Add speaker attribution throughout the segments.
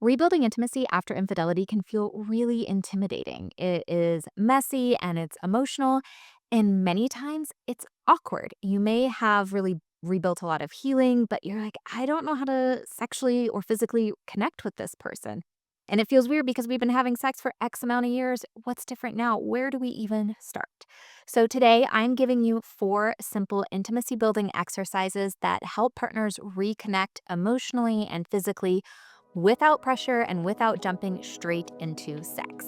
Speaker 1: Rebuilding intimacy after infidelity can feel really intimidating. It is messy and it's emotional, and many times it's awkward. You may have really rebuilt a lot of healing, but you're like, I don't know how to sexually or physically connect with this person. And it feels weird because we've been having sex for X amount of years. What's different now? Where do we even start? So, today I'm giving you 4 simple intimacy building exercises that help partners reconnect emotionally and physically without pressure and without jumping straight into sex.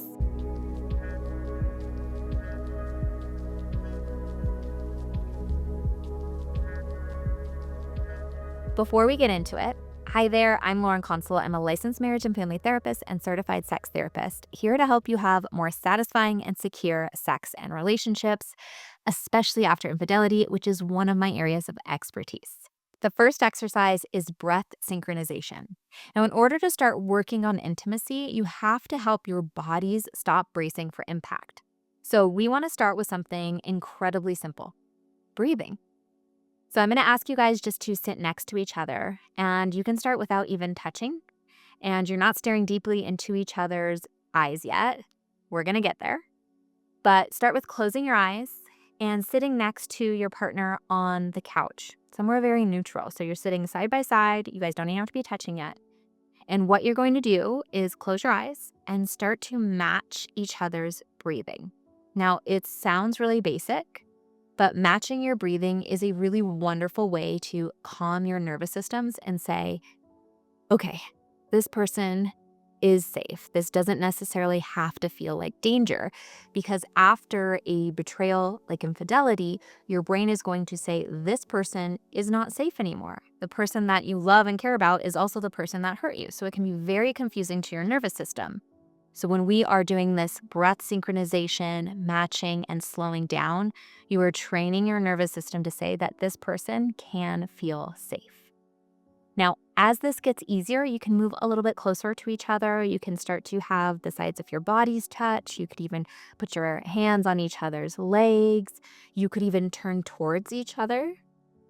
Speaker 1: Before we get into it, hi there, I'm Lauren Consul. I'm a licensed marriage and family therapist and certified sex therapist, here to help you have more satisfying and secure sex and relationships, especially after infidelity, which is one of my areas of expertise. The first exercise is breath synchronization. Now, in order to start working on intimacy, you have to help your bodies stop bracing for impact. So, we want to start with something incredibly simple: breathing. So I'm going to ask you guys just to sit next to each other, and you can start without even touching, and you're not staring deeply into each other's eyes yet. We're going to get there. But start with closing your eyes and sitting next to your partner on the couch, somewhere very neutral. So you're sitting side by side. You guys don't even have to be touching yet. And what you're going to do is close your eyes and start to match each other's breathing. Now, it sounds really basic, but matching your breathing is a really wonderful way to calm your nervous systems and say, okay, this person is safe. This doesn't necessarily have to feel like danger, because after a betrayal like infidelity, your brain is going to say, this person is not safe anymore. The person that you love and care about is also the person that hurt you. So it can be very confusing to your nervous system. So when we are doing this breath synchronization, matching, and slowing down, you are training your nervous system to say that this person can feel safe. Now, as this gets easier, you can move a little bit closer to each other. You can start to have the sides of your bodies touch. You could even put your hands on each other's legs. You could even turn towards each other.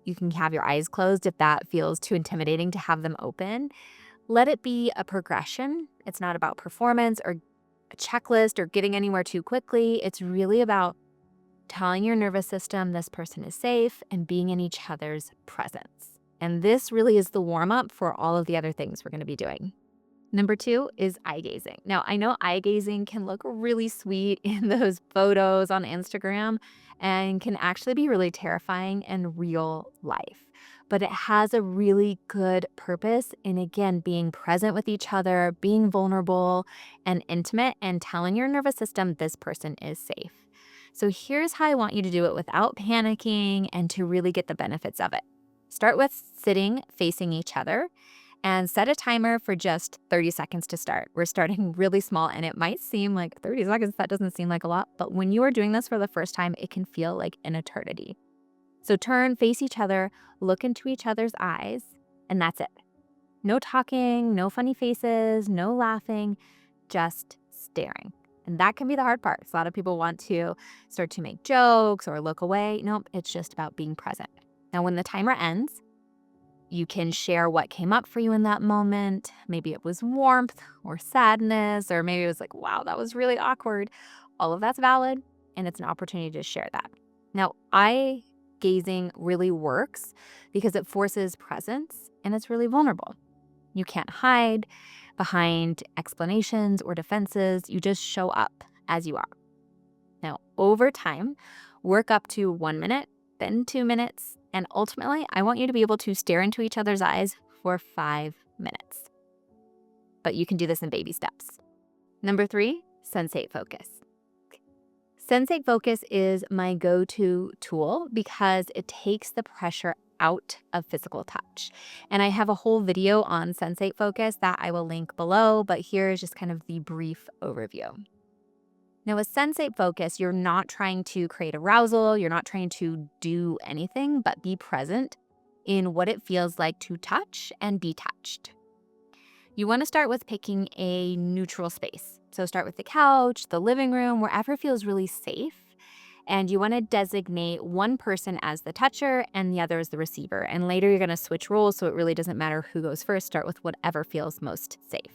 Speaker 1: You can have your eyes closed if that feels too intimidating to have them open. Let it be a progression. It's not about performance or a checklist or getting anywhere too quickly. It's really about telling your nervous system this person is safe and being in each other's presence. And this really is the warm up for all of the other things we're going to be doing. Number 2 is eye gazing. Now, I know eye gazing can look really sweet in those photos on Instagram and can actually be really terrifying in real life. But it has a really good purpose in, again, being present with each other, being vulnerable and intimate, and telling your nervous system this person is safe. So here's how I want you to do it without panicking and to really get the benefits of it. Start with sitting facing each other and set a timer for just 30 seconds to start. We're starting really small, and it might seem like 30 seconds, that doesn't seem like a lot, but when you are doing this for the first time, it can feel like an eternity. So turn, face each other, look into each other's eyes, and that's it. No talking, no funny faces, no laughing, just staring. And that can be the hard part. A lot of people want to start to make jokes or look away. Nope, it's just about being present. Now, when the timer ends, you can share what came up for you in that moment. Maybe it was warmth or sadness, or maybe it was like, wow, that was really awkward. All of that's valid, and it's an opportunity to share that. Now, eye gazing really works because it forces presence and it's really vulnerable. You can't hide behind explanations or defenses. You just show up as you are. Now, over time, work up to 1 minute, then 2 minutes, and ultimately, I want you to be able to stare into each other's eyes for 5 minutes. But you can do this in baby steps. Number 3, sensate focus. Sensate focus is my go-to tool because it takes the pressure out of physical touch. And I have a whole video on sensate focus that I will link below, but here is just kind of the brief overview. Now, with sensate focus, you're not trying to create arousal, you're not trying to do anything, but be present in what it feels like to touch and be touched. You want to start with picking a neutral space. So start with the couch, the living room, wherever feels really safe. And you want to designate one person as the toucher and the other as the receiver. And later you're going to switch roles, so it really doesn't matter who goes first. Start with whatever feels most safe.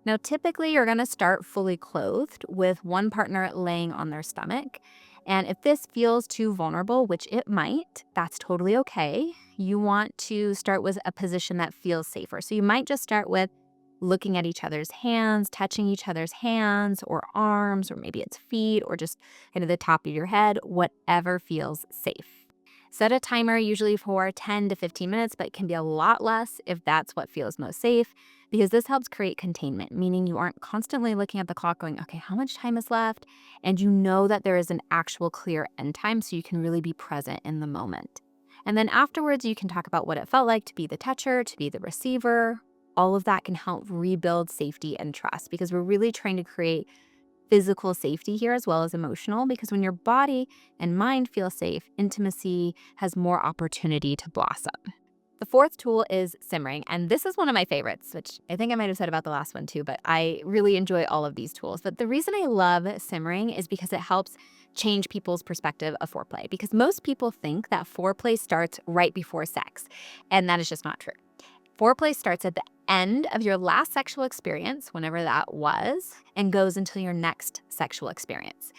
Speaker 1: Now, typically, you're going to start fully clothed with one partner laying on their stomach. And if this feels too vulnerable, which it might, that's totally okay. You want to start with a position that feels safer. So you might just start with looking at each other's hands, touching each other's hands or arms, or maybe it's feet or just kind of the top of your head, whatever feels safe. Set a timer usually for 10 to 15 minutes, but it can be a lot less if that's what feels most safe, because this helps create containment, meaning you aren't constantly looking at the clock going, okay, how much time is left? And you know that there is an actual clear end time so you can really be present in the moment. And then afterwards, you can talk about what it felt like to be the toucher, to be the receiver. All of that can help rebuild safety and trust because we're really trying to create physical safety here as well as emotional, because when your body and mind feel safe, intimacy has more opportunity to blossom. The fourth tool is simmering, and this is one of my favorites, which I think I might have said about the last one too, but I really enjoy all of these tools. But the reason I love simmering is because it helps change people's perspective of foreplay, because most people think that foreplay starts right before sex, and that is just not true. Foreplay starts at the end of your last sexual experience, whenever that was, and goes until your next sexual experience.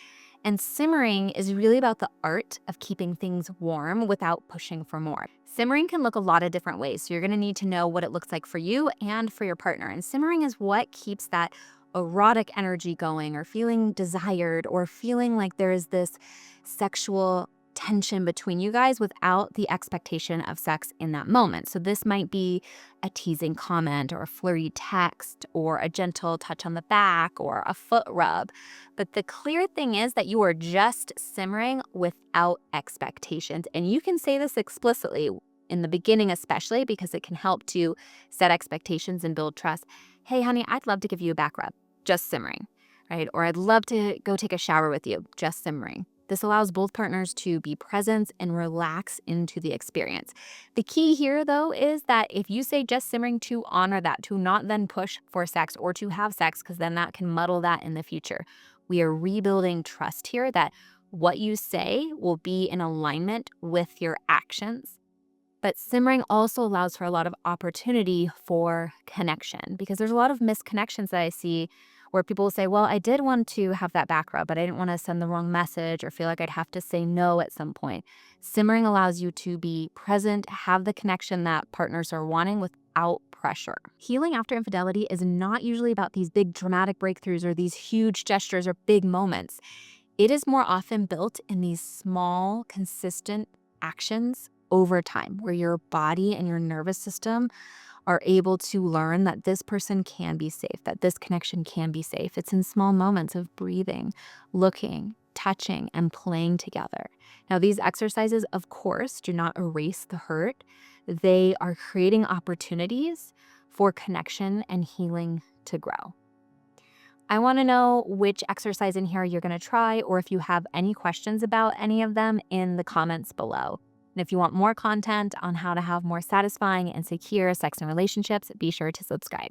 Speaker 1: And simmering is really about the art of keeping things warm without pushing for more. Simmering can look a lot of different ways, so you're gonna need to know what it looks like for you and for your partner. And simmering is what keeps that erotic energy going, or feeling desired, or feeling like there is this sexual tension between you guys without the expectation of sex in that moment. So this might be a teasing comment or a flirty text or a gentle touch on the back or a foot rub. But the clear thing is that you are just simmering without expectations. And you can say this explicitly in the beginning, especially because it can help to set expectations and build trust. Hey, honey, I'd love to give you a back rub, just simmering, right? Or I'd love to go take a shower with you, just simmering. This allows both partners to be present and relax into the experience. The key here, though, is that if you say just simmering, to honor that, to not then push for sex or to have sex, because then that can muddle that in the future. We are rebuilding trust here that what you say will be in alignment with your actions. But simmering also allows for a lot of opportunity for connection, because there's a lot of misconnections that I see where people will say, well, I did want to have that back rub, but I didn't want to send the wrong message or feel like I'd have to say no at some point. Simmering allows you to be present, have the connection that partners are wanting without pressure. Healing after infidelity is not usually about these big dramatic breakthroughs or these huge gestures or big moments. It is more often built in these small, consistent actions over time, where your body and your nervous system are able to learn that this person can be safe, that this connection can be safe. It's in small moments of breathing, looking, touching, and playing together. Now, these exercises, of course, do not erase the hurt. They are creating opportunities for connection and healing to grow. I want to know which exercise in here you're going to try, or if you have any questions about any of them in the comments below. And if you want more content on how to have more satisfying and secure sex and relationships, be sure to subscribe.